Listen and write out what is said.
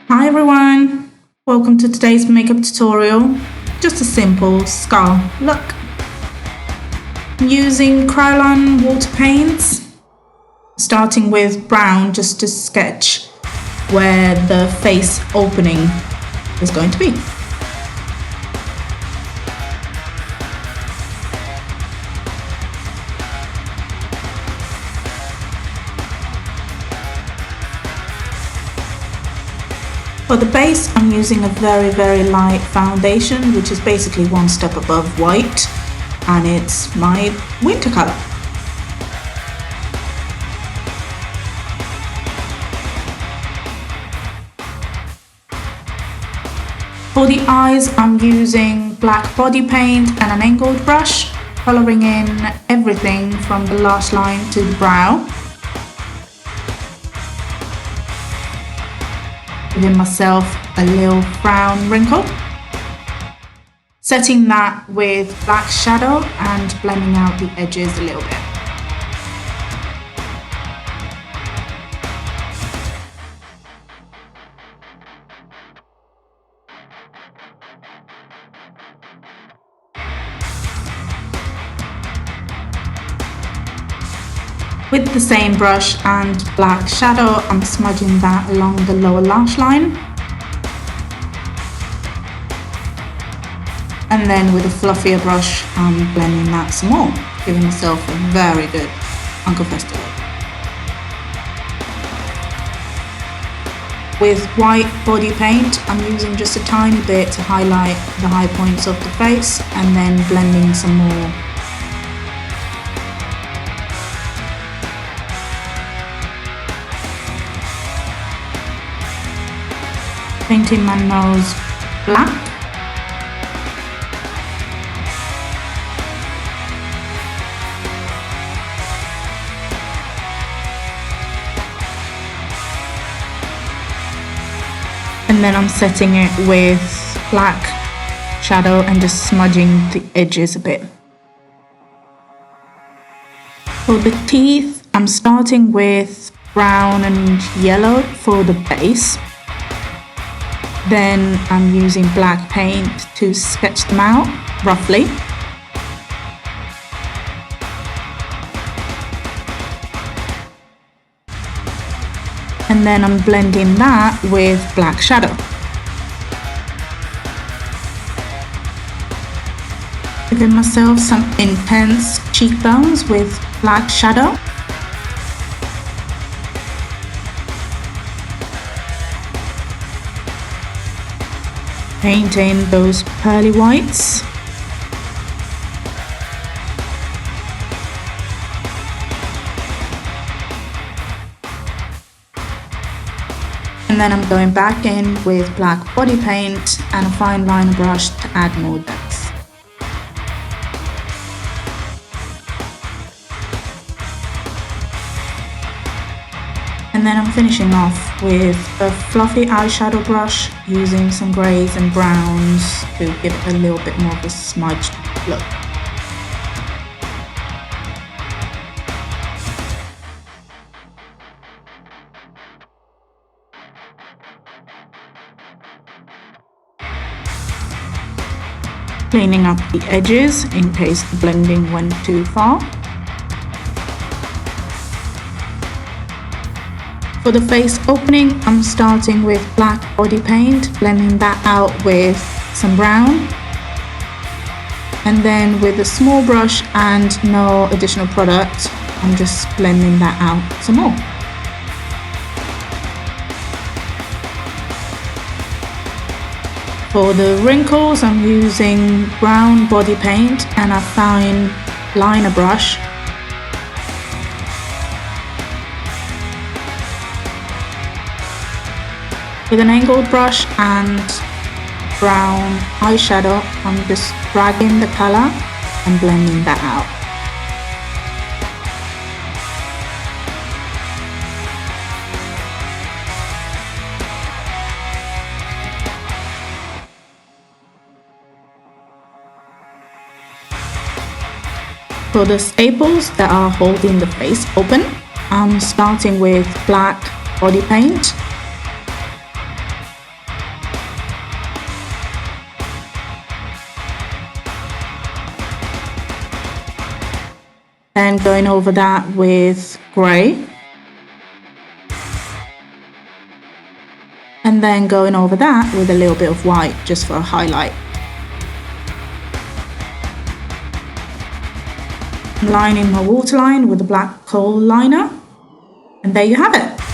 Hi everyone, welcome to today's makeup tutorial. Just a simple skull look. I'm using Kryolan water paints, starting with brown just to sketch where the face opening is going to be. For the base, I'm using a very light foundation, which is basically one step above white, and it's my winter color. For the eyes, I'm using black body paint and an angled brush, coloring in everything from the lash line to the brow. Giving myself a little frown wrinkle. Setting that with black shadow and blending out the edges a little bit. With the same brush and black shadow, I'm smudging that along the lower lash line. And then with a fluffier brush, I'm blending that some more, giving myself a very good Uncle Fester look. With white body paint, I'm using just a tiny bit to highlight the high points of the face and then blending some more. Painting my nose black. And then I'm setting it with black shadow and just smudging the edges a bit. For the teeth, I'm starting with brown and yellow for the base. Then I'm using black paint to sketch them out, roughly. And then I'm blending that with black shadow. Giving myself some intense cheekbones with black shadow. Painting those pearly whites. And then I'm going back in with black body paint and a fine liner brush to add more depth. And then I'm finishing off with a fluffy eyeshadow brush using some greys and browns to give it a little bit more of a smudged look. Cleaning up the edges in case the blending went too far. For the face opening, I'm starting with black body paint, blending that out with some brown. And then with a small brush and no additional product, I'm just blending that out some more. For the wrinkles, I'm using brown body paint and a fine liner brush. With an angled brush and brown eyeshadow, I'm just dragging the color and blending that out. For the staples that are holding the face open, I'm starting with black body paint Then going over that with grey. And then going over that with a little bit of white, just for a highlight. I'm lining my waterline with a black kohl liner. And there you have it.